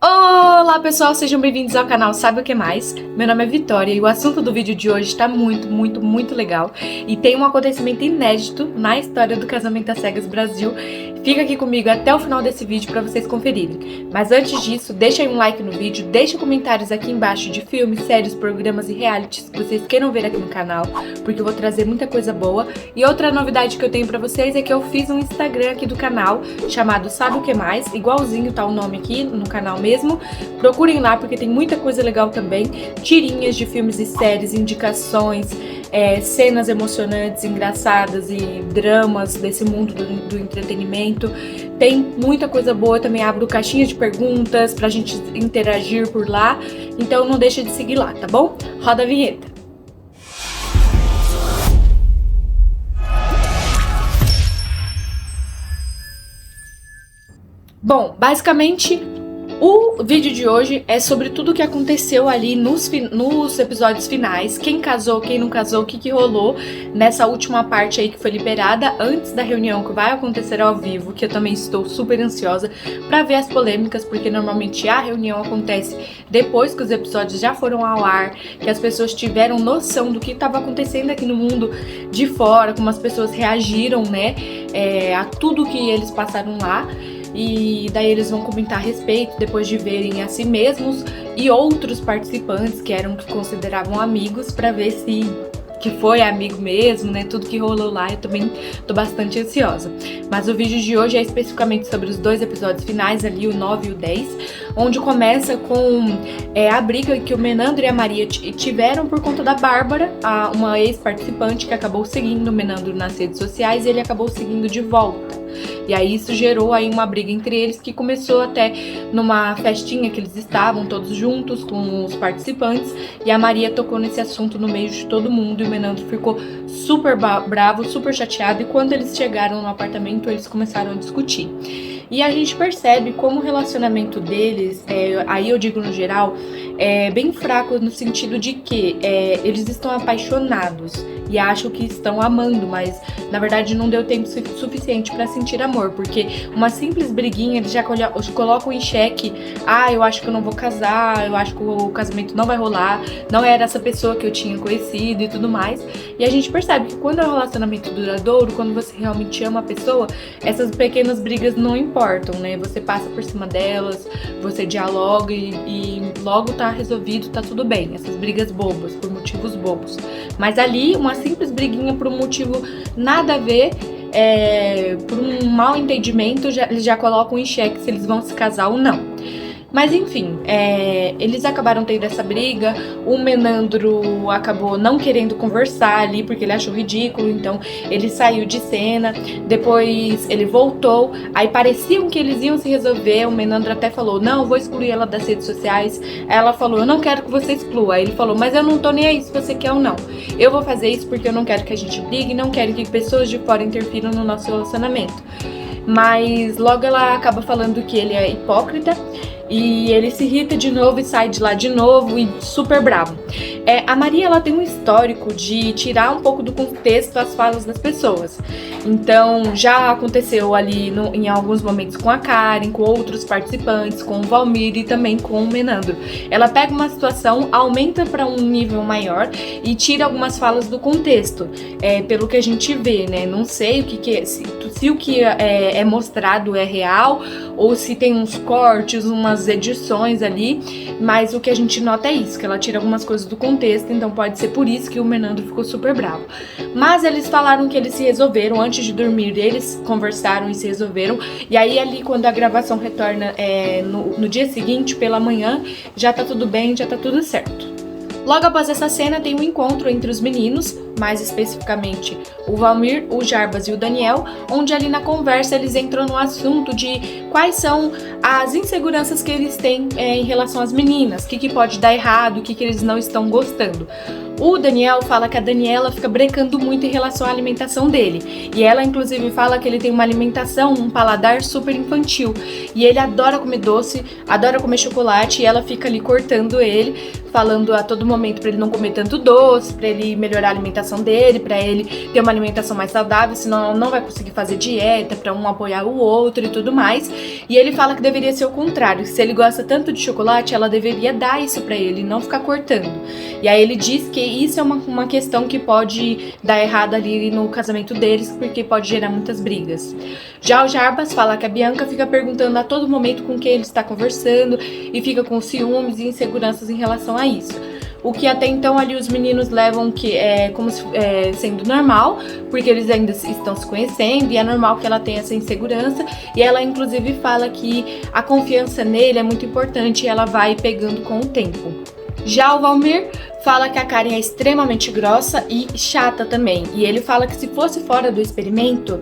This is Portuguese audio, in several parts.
Olá pessoal, sejam bem-vindos ao canal Sabe o que mais? Meu nome é Vitória e o assunto do vídeo de hoje está muito legal e tem um acontecimento inédito na história do Casamento às Cegas Brasil. Fica aqui comigo até o final desse vídeo para vocês conferirem. Mas antes disso, deixa aí um like no vídeo, deixa comentários aqui embaixo de filmes, séries, programas e realities que vocês queiram ver aqui no canal, porque eu vou trazer muita coisa boa. E outra novidade que eu tenho para vocês é que eu fiz um Instagram aqui do canal chamado Sabe o que mais? Igualzinho tá o nome aqui no canal mesmo. Procurem lá porque tem muita coisa legal também, tirinhas de filmes e séries, indicações, cenas emocionantes, engraçadas e dramas desse mundo do entretenimento. Tem muita coisa boa, eu também abro caixinhas de perguntas pra gente interagir por lá, então não deixa de seguir lá, tá bom? Roda a vinheta! Bom, basicamente o vídeo de hoje é sobre tudo o que aconteceu ali nos episódios finais, quem casou, quem não casou, o que rolou nessa última parte aí que foi liberada antes da reunião que vai acontecer ao vivo, que eu também estou super ansiosa pra ver as polêmicas, porque normalmente a reunião acontece depois que os episódios já foram ao ar, que as pessoas tiveram noção do que estava acontecendo aqui no mundo de fora, como as pessoas reagiram, né, a tudo que eles passaram lá. E daí eles vão comentar a respeito depois de verem a si mesmos e outros participantes que consideravam amigos, pra ver se que foi amigo mesmo, né, tudo que rolou lá. Eu também tô bastante ansiosa. Mas o vídeo de hoje é especificamente sobre os dois episódios finais ali, o 9 e o 10, onde começa com a briga que o Menandro e a Maria tiveram por conta da Bárbara, uma ex-participante que acabou seguindo o Menandro nas redes sociais e ele acabou seguindo de volta. E aí isso gerou aí uma briga entre eles que começou até numa festinha que eles estavam todos juntos com os participantes, e a Maria tocou nesse assunto no meio de todo mundo e o Menandro ficou super bravo, super chateado, e quando eles chegaram no apartamento eles começaram a discutir. E a gente percebe como o relacionamento deles, aí eu digo no geral, é bem fraco no sentido de que eles estão apaixonados e acham que estão amando, mas na verdade não deu tempo suficiente pra sentir amor, porque uma simples briguinha eles já colocam em xeque: eu acho que eu não vou casar, eu acho que o casamento não vai rolar, não era essa pessoa que eu tinha conhecido e tudo mais. E a gente percebe que quando é um relacionamento duradouro, quando você realmente ama a pessoa, essas pequenas brigas não importam, né? Você passa por cima delas, você dialoga e logo tá resolvido, tá tudo bem. Essas brigas bobas, por motivos bobos. Mas ali, uma simples briguinha por um motivo nada a ver, por um mal entendimento, eles já colocam em xeque se eles vão se casar ou não. Mas enfim, eles acabaram tendo essa briga, o Menandro acabou não querendo conversar ali porque ele achou ridículo, então ele saiu de cena, depois ele voltou, aí pareciam que eles iam se resolver, o Menandro até falou: não, eu vou excluir ela das redes sociais. Ela falou: eu não quero que você exclua. Aí ele falou: mas eu não tô nem aí se você quer ou não, eu vou fazer isso porque eu não quero que a gente brigue, não quero que pessoas de fora interfiram no nosso relacionamento. Mas logo ela acaba falando que ele é hipócrita, e ele se irrita de novo e sai de lá de novo e super bravo. A Maria, ela tem um histórico de tirar um pouco do contexto as falas das pessoas. Então já aconteceu ali em alguns momentos com a Karen, com outros participantes, com o Valmir e também com o Menandro. Ela pega uma situação, aumenta para um nível maior e tira algumas falas do contexto. Pelo que a gente vê, né? Não sei o que se o que é mostrado é real ou se tem uns cortes, umas edições ali, mas o que a gente nota é isso, que ela tira algumas coisas do contexto, então pode ser por isso que o Menandro ficou super bravo. Mas eles falaram que eles se resolveram antes de dormir, eles conversaram e se resolveram, e aí ali quando a gravação retorna no dia seguinte, pela manhã, já tá tudo bem, já tá tudo certo. Logo após essa cena tem um encontro entre os meninos, mais especificamente o Valmir, o Jarbas e o Daniel, onde ali na conversa eles entram no assunto de quais são as inseguranças que eles têm em relação às meninas, o que pode dar errado, o que eles não estão gostando. O Daniel fala que a Daniela fica brecando muito em relação à alimentação dele. E ela, inclusive, fala que ele tem uma alimentação, um paladar super infantil. E ele adora comer doce, adora comer chocolate, e ela fica ali cortando ele, falando a todo momento pra ele não comer tanto doce, pra ele melhorar a alimentação dele, pra ele ter uma alimentação mais saudável, senão ela não vai conseguir fazer dieta, pra um apoiar o outro e tudo mais. E ele fala que deveria ser o contrário. Se ele gosta tanto de chocolate, ela deveria dar isso pra ele, não ficar cortando. E aí ele diz que isso é uma questão que pode dar errado ali no casamento deles, porque pode gerar muitas brigas. Já o Jarbas fala que a Bianca fica perguntando a todo momento com quem ele está conversando e fica com ciúmes e inseguranças em relação a isso. O que até então ali os meninos levam que é como se, sendo normal, porque eles ainda estão se conhecendo e é normal que ela tenha essa insegurança. E ela inclusive fala que a confiança nele é muito importante e ela vai pegando com o tempo. Já o Valmir fala que a Karen é extremamente grossa e chata também. E ele fala que se fosse fora do experimento,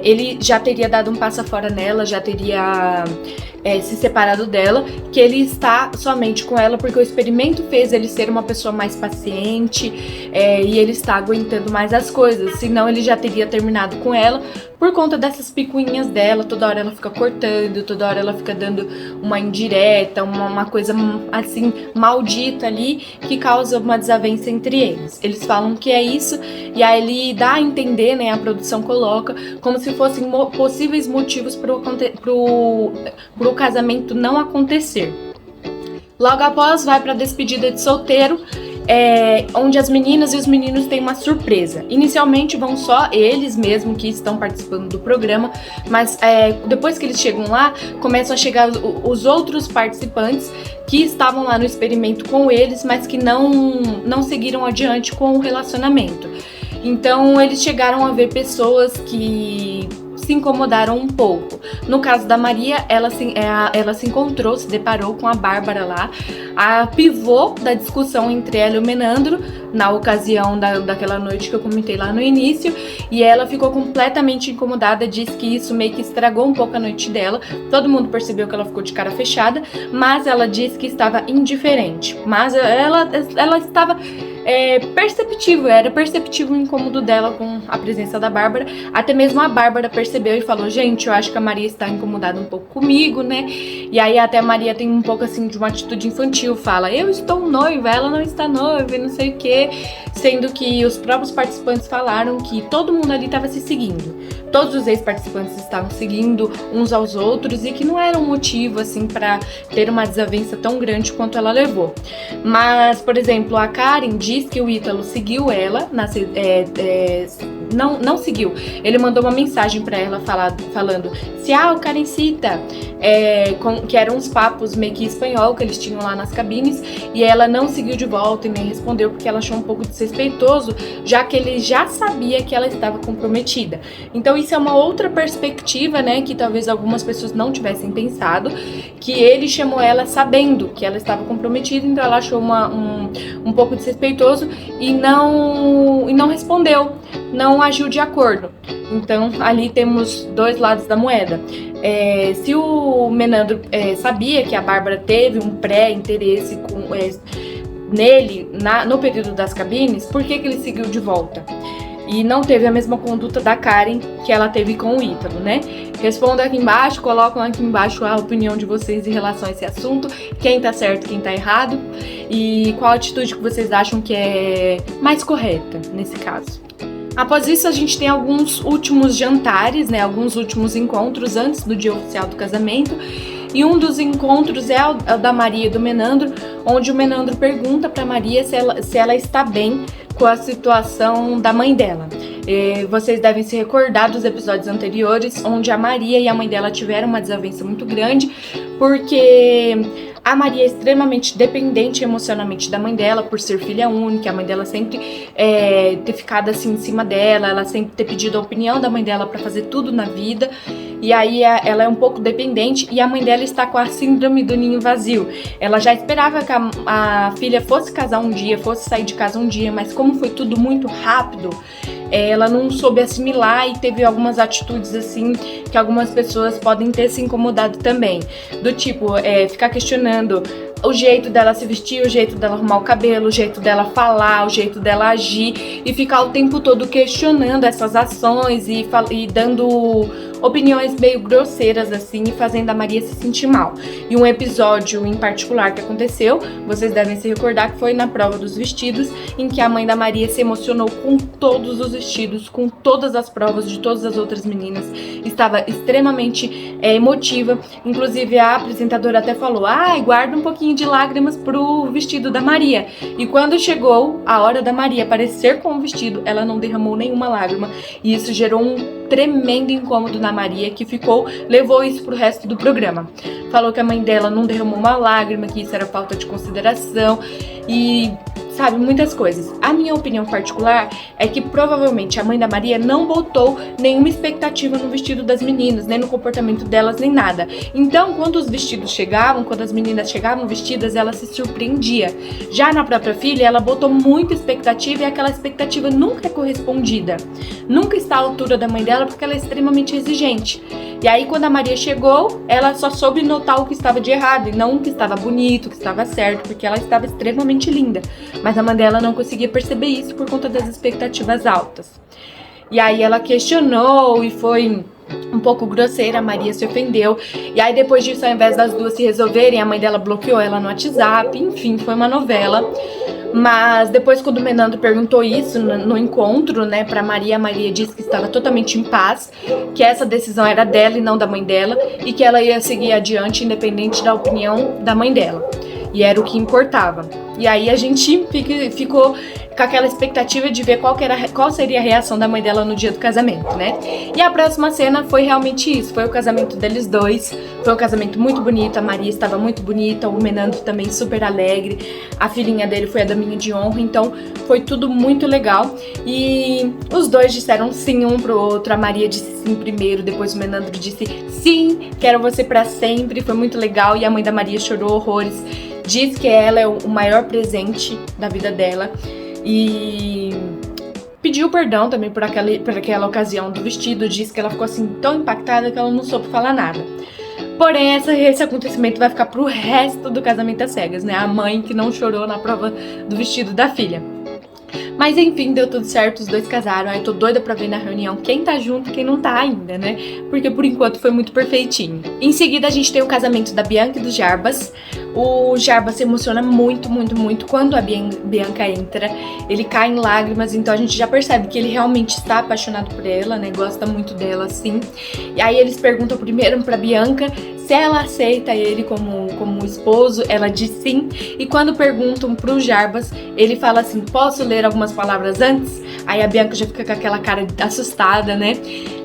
ele já teria dado um passo fora nela, já teria se separado dela, que ele está somente com ela porque o experimento fez ele ser uma pessoa mais paciente e ele está aguentando mais as coisas. Senão ele já teria terminado com ela por conta dessas picuinhas dela. Toda hora ela fica cortando, toda hora ela fica dando uma indireta, uma coisa assim maldita ali, que causa uma desavença entre eles. Eles falam que é isso, e aí ele dá a entender, né, a produção coloca, como se fossem possíveis motivos pro casamento não acontecer. Logo após, vai pra despedida de solteiro, onde as meninas e os meninos têm uma surpresa. Inicialmente vão só eles mesmo que estão participando do programa, mas depois que eles chegam lá, começam a chegar os outros participantes que estavam lá no experimento com eles, mas que não seguiram adiante com o relacionamento. Então eles chegaram a ver pessoas que se incomodaram um pouco. No caso da Maria, ela se encontrou, se deparou com a Bárbara lá, a pivô da discussão entre ela e o Menandro, na ocasião daquela noite que eu comentei lá no início, e ela ficou completamente incomodada, disse que isso meio que estragou um pouco a noite dela. Todo mundo percebeu que ela ficou de cara fechada, mas ela disse que estava indiferente. Mas ela estava era perceptível o incômodo dela com a presença da Bárbara. Até mesmo a Bárbara percebeu e falou: gente, eu acho que a Maria está incomodada um pouco comigo, né? E aí até a Maria tem um pouco assim de uma atitude infantil, fala: eu estou noiva, ela não está noiva e não sei o que, sendo que os próprios participantes falaram que todo mundo ali estava se seguindo. Todos os ex-participantes estavam seguindo uns aos outros e que não era um motivo assim para ter uma desavença tão grande quanto ela levou. Mas, por exemplo, a Karen diz que o Ítalo seguiu ela, não seguiu. Ele mandou uma mensagem para ela falando: se o Karencita, que eram uns papos meio que espanhol que eles tinham lá nas cabines, e ela não seguiu de volta e nem respondeu porque ela achou um pouco desrespeitoso, já que ele já sabia que ela estava comprometida. Então isso é uma outra perspectiva, né, que talvez algumas pessoas não tivessem pensado, que ele chamou ela sabendo que ela estava comprometida, então ela achou um pouco desrespeitoso e não respondeu, não agiu de acordo. Então ali temos dois lados da moeda. Se o Menandro sabia que a Bárbara teve um pré-interesse nele no período das cabines, por que ele seguiu de volta? E não teve a mesma conduta da Karen que ela teve com o Ítalo, né? Responda aqui embaixo, colocam aqui embaixo a opinião de vocês em relação a esse assunto, quem tá certo, quem tá errado, e qual atitude que vocês acham que é mais correta nesse caso. Após isso, a gente tem alguns últimos jantares, né? Alguns últimos encontros antes do dia oficial do casamento. E um dos encontros é o da Maria e do Menandro, onde o Menandro pergunta para Maria se ela está bem com a situação da mãe dela. Vocês devem se recordar dos episódios anteriores, onde a Maria e a mãe dela tiveram uma desavença muito grande, porque a Maria é extremamente dependente emocionalmente da mãe dela, por ser filha única, a mãe dela sempre ter ficado assim em cima dela, ela sempre ter pedido a opinião da mãe dela para fazer tudo na vida. E aí ela é um pouco dependente e a mãe dela está com a síndrome do ninho vazio. Ela já esperava que a filha fosse casar um dia, fosse sair de casa um dia, mas como foi tudo muito rápido, ela não soube assimilar e teve algumas atitudes assim que algumas pessoas podem ter se incomodado também. Do tipo, ficar questionando o jeito dela se vestir, o jeito dela arrumar o cabelo, o jeito dela falar, o jeito dela agir e ficar o tempo todo questionando essas ações e dando opiniões meio grosseiras assim e fazendo a Maria se sentir mal. E um episódio em particular que aconteceu, vocês devem se recordar que foi na prova dos vestidos, em que a mãe da Maria se emocionou com todos os vestidos, com todas as provas de todas as outras meninas, estava extremamente emotiva, inclusive a apresentadora até falou, guarda um pouquinho de lágrimas pro vestido da Maria, e quando chegou a hora da Maria aparecer com o vestido, ela não derramou nenhuma lágrima, e isso gerou um tremendo incômodo na Maria, que levou isso pro resto do programa. Falou que a mãe dela não derramou uma lágrima, que isso era falta de consideração e, sabe, muitas coisas. A minha opinião particular é que provavelmente a mãe da Maria não botou nenhuma expectativa no vestido das meninas, nem no comportamento delas, nem nada. Então, quando os vestidos chegavam, quando as meninas chegavam vestidas, ela se surpreendia. Já na própria filha, ela botou muita expectativa e aquela expectativa nunca é correspondida. Nunca está à altura da mãe dela porque ela é extremamente exigente. E aí, quando a Maria chegou, ela só soube notar o que estava de errado e não o que estava bonito, o que estava certo, porque ela estava extremamente linda. Mas a mãe dela não conseguia perceber isso por conta das expectativas altas. E aí ela questionou e foi um pouco grosseira, a Maria se ofendeu. E aí depois disso, ao invés das duas se resolverem, a mãe dela bloqueou ela no WhatsApp. Enfim, foi uma novela. Mas depois, quando o Menandro perguntou isso no encontro, né, pra Maria, a Maria disse que estava totalmente em paz, que essa decisão era dela e não da mãe dela, e que ela ia seguir adiante independente da opinião da mãe dela. E era o que importava. E aí a gente ficou com aquela expectativa de ver qual seria a reação da mãe dela no dia do casamento, né? E a próxima cena foi realmente isso, foi o casamento deles dois, foi um casamento muito bonito, a Maria estava muito bonita, o Menandro também super alegre, a filhinha dele foi a daminha de honra, então foi tudo muito legal. E os dois disseram sim um pro outro, a Maria disse sim primeiro, depois o Menandro disse sim, quero você pra sempre, foi muito legal, e a mãe da Maria chorou horrores, diz que ela é o maior presente da vida dela e pediu perdão também por aquela ocasião do vestido, disse que ela ficou assim tão impactada que ela não soube falar nada. Porém, esse acontecimento vai ficar pro resto do casamento às cegas, né? A mãe que não chorou na prova do vestido da filha. Mas enfim, deu tudo certo, os dois casaram. Aí tô doida pra ver na reunião quem tá junto e quem não tá ainda, né? Porque por enquanto foi muito perfeitinho. Em seguida a gente tem o casamento da Bianca e do Jarbas. O Jarbas se emociona muito, muito, muito quando a Bianca entra. Ele cai em lágrimas, então a gente já percebe que ele realmente está apaixonado por ela, né? Gosta muito dela, assim. E aí eles perguntam primeiro pra Bianca se ela aceita ele como esposo, ela diz sim. E quando perguntam pro Jarbas, ele fala assim, posso ler algumas palavras antes? Aí a Bianca já fica com aquela cara assustada, né?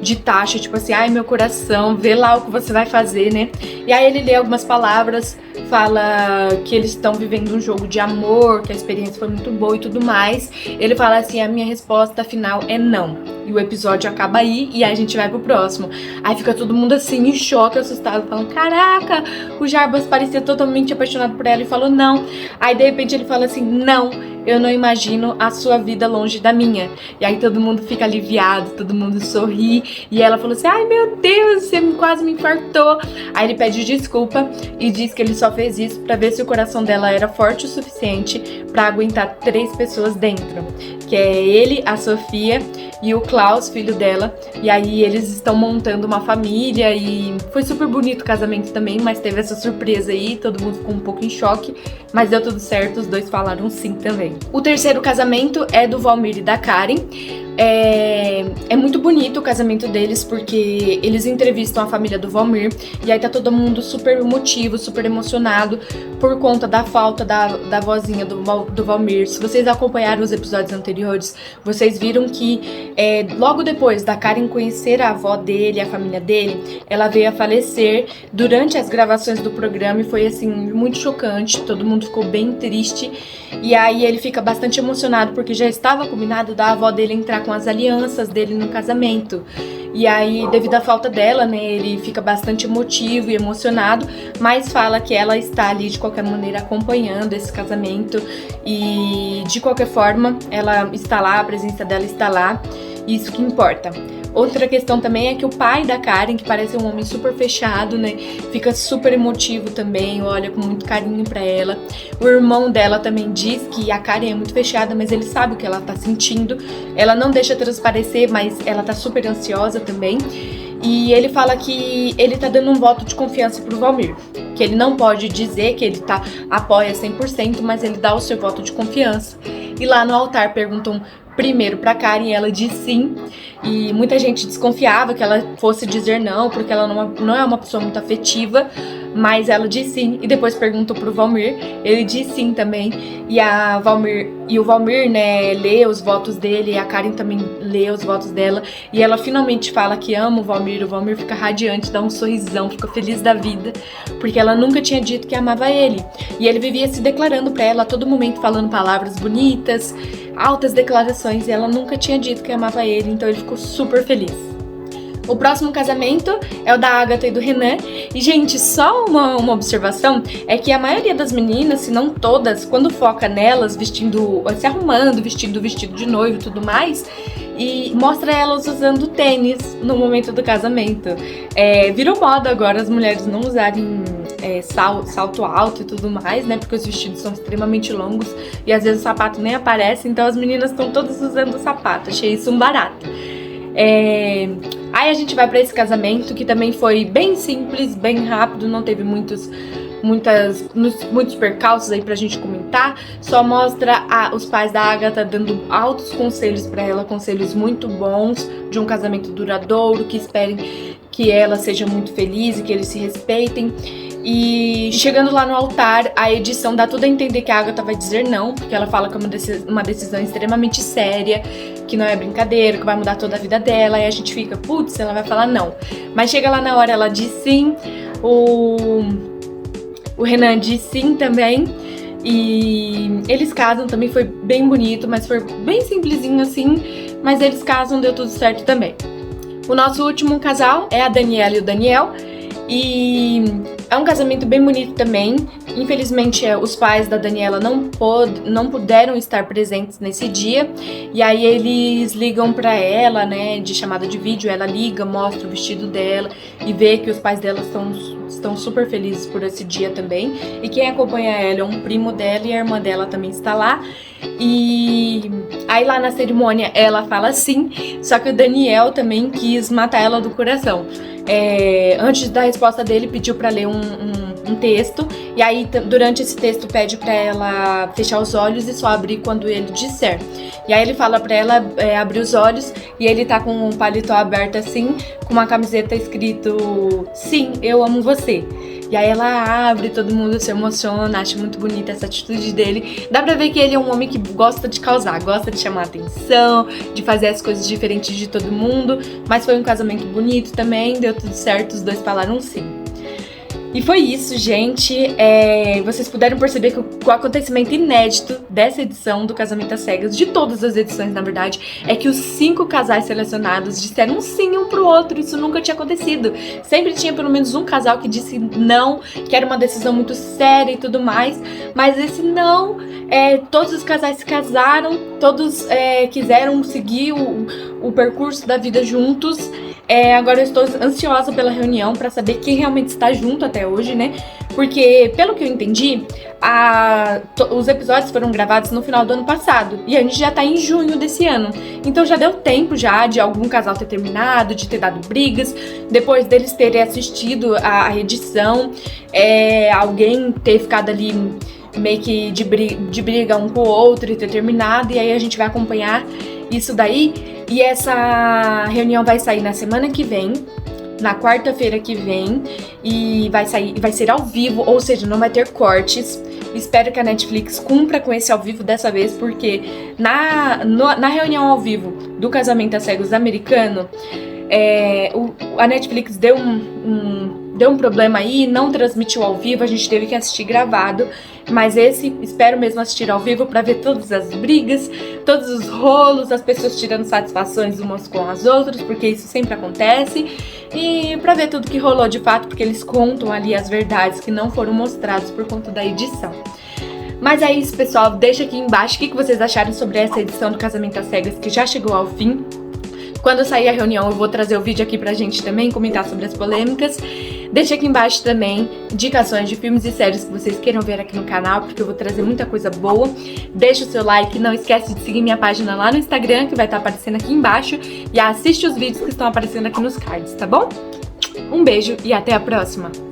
De taxa, tipo assim, ai meu coração, vê lá o que você vai fazer, né? E aí ele lê algumas palavras, fala que eles estão vivendo um jogo de amor, que a experiência foi muito boa e tudo mais. Ele fala assim, a minha resposta final é não. E o episódio acaba aí e aí a gente vai pro próximo. Aí fica todo mundo assim, em choque, assustado, falando, caraca, o Jarbas parecia totalmente apaixonado por ela e falou não. Aí de repente ele fala assim, não, eu não imagino a sua vida longe da minha. E aí todo mundo fica aliviado, todo mundo sorri. E ela falou assim, ai meu Deus, você quase me infartou. Aí ele pede desculpa e diz que ele só fez isso pra ver se o coração dela era forte o suficiente pra aguentar 3 pessoas dentro. Que é ele, a Sofia e o Klaus, filho dela. E aí eles estão montando uma família e foi super bonito o casamento também, mas teve essa surpresa aí, todo mundo ficou um pouco em choque, mas deu tudo certo, os dois falaram sim também. O terceiro casamento é do Valmir e da Karen. É muito bonito o casamento deles, porque eles entrevistam a família do Valmir, e aí tá todo mundo super emotivo, super emocionado, por conta da falta da vozinha do Valmir. Se vocês acompanharam os episódios anteriores, vocês viram que logo depois da Karen conhecer a avó dele, a família dele, ela veio a falecer durante as gravações do programa, e foi assim, muito chocante, todo mundo ficou bem triste, e aí ele fica bastante emocionado, porque já estava combinado da avó dele entrar com as alianças dele no casamento. E aí, devido à falta dela, né, ele fica bastante emotivo e emocionado, mas fala que ela está ali de qualquer maneira acompanhando esse casamento e de qualquer forma ela está lá, a presença dela está lá, isso que importa. Outra questão também é que o pai da Karen, que parece um homem super fechado, né, fica super emotivo também, olha com muito carinho pra ela. O irmão dela também diz que a Karen é muito fechada, mas ele sabe o que ela tá sentindo. Ela não deixa transparecer, mas ela tá super ansiosa também. E ele fala que ele tá dando um voto de confiança pro Valmir, que ele não pode dizer que ele apoia 100%, mas ele dá o seu voto de confiança. E lá no altar perguntam primeiro pra Karen e ela diz sim. E muita gente desconfiava que ela fosse dizer não, porque ela não é uma pessoa muito afetiva, mas ela diz sim. E depois perguntou pro Valmir, ele diz sim também. E o Valmir, né, lê os votos dele, e a Karen também lê os votos dela. E ela finalmente fala que ama o Valmir fica radiante, dá um sorrisão, fica feliz da vida, porque ela nunca tinha dito que amava ele. E ele vivia se declarando pra ela a todo momento, falando palavras bonitas, altas declarações, e ela nunca tinha dito que amava ele, então ele ficou super feliz. O próximo casamento é o da Agatha e do Renan. E, gente, só uma observação é que a maioria das meninas, se não todas, quando foca nelas, se arrumando, vestindo o vestido de noivo e tudo mais, e mostra elas usando tênis no momento do casamento. Virou moda agora as mulheres não usarem salto alto e tudo mais, né? Porque os vestidos são extremamente longos e às vezes o sapato nem aparece, então as meninas estão todas usando o sapato. Achei isso um barato. Aí a gente vai pra esse casamento que também foi bem simples, bem rápido, não teve muitos percalços aí pra gente comentar. Só mostra os pais da Agatha dando altos conselhos pra ela, conselhos muito bons de um casamento duradouro, que esperem que ela seja muito feliz e que eles se respeitem. E chegando lá no altar, a edição dá tudo a entender que a Agatha vai dizer não, porque ela fala que é uma decisão extremamente séria, que não é brincadeira, que vai mudar toda a vida dela, e a gente fica, putz, ela vai falar não. Mas chega lá na hora, ela diz sim, o Renan diz sim também, e eles casam também, foi bem bonito, mas foi bem simplesinho assim, mas eles casam, deu tudo certo também. O nosso último casal é a Daniela e o Daniel, e é um casamento bem bonito também. Infelizmente, os pais da Daniela não puderam estar presentes nesse dia. E aí eles ligam pra ela, né, de chamada de vídeo. Ela liga, mostra o vestido dela e vê que os pais dela estão super felizes por esse dia também. E quem acompanha ela é um primo dela e a irmã dela também está lá. E aí lá na cerimônia ela fala sim, só que o Daniel também quis matar ela do coração. Antes da resposta dele, pediu pra ler um texto, e aí durante esse texto pede pra ela fechar os olhos e só abrir quando ele disser. E aí ele fala pra ela abrir os olhos, e ele tá com o paletó aberto assim, com uma camiseta escrito sim, eu amo você. E aí ela abre, todo mundo se emociona, acha muito bonita essa atitude dele. Dá pra ver que ele é um homem que gosta de causar, gosta de chamar atenção, de fazer as coisas diferentes de todo mundo. Mas foi um casamento bonito também, deu tudo certo, os dois falaram sim. E foi isso, gente. Vocês puderam perceber que o acontecimento inédito dessa edição do Casamento às Cegas, de todas as edições, na verdade, é que os 5 casais selecionados disseram sim um pro outro. Isso nunca tinha acontecido. Sempre tinha pelo menos um casal que disse não, que era uma decisão muito séria e tudo mais. Mas esse não, todos os casais se casaram, todos quiseram seguir o percurso da vida juntos. Agora eu estou ansiosa pela reunião pra saber quem realmente está junto até hoje, né? Porque, pelo que eu entendi, os episódios foram gravados no final do ano passado. E a gente já tá em junho desse ano. Então já deu tempo já de algum casal ter terminado, de ter dado brigas. Depois deles terem assistido a edição, alguém ter ficado ali meio que de briga um com o outro e ter terminado. E aí a gente vai acompanhar isso daí. E essa reunião vai sair na semana que vem, na quarta-feira que vem, e vai ser ao vivo, ou seja, não vai ter cortes. Espero que a Netflix cumpra com esse ao vivo dessa vez, porque na reunião ao vivo do Casamento às Cegas americano, a Netflix deu um problema aí, não transmitiu ao vivo, a gente teve que assistir gravado, mas espero mesmo assistir ao vivo pra ver todas as brigas, todos os rolos, as pessoas tirando satisfações umas com as outras, porque isso sempre acontece, e pra ver tudo que rolou de fato, porque eles contam ali as verdades que não foram mostradas por conta da edição. Mas é isso, pessoal, deixa aqui embaixo o que vocês acharam sobre essa edição do Casamento às Cegas, que já chegou ao fim. Quando sair a reunião, eu vou trazer o vídeo aqui pra gente também comentar sobre as polêmicas. Deixa aqui embaixo também indicações de filmes e séries que vocês queiram ver aqui no canal, porque eu vou trazer muita coisa boa. Deixa o seu like, não esquece de seguir minha página lá no Instagram, que vai estar aparecendo aqui embaixo. E assiste os vídeos que estão aparecendo aqui nos cards, tá bom? Um beijo e até a próxima!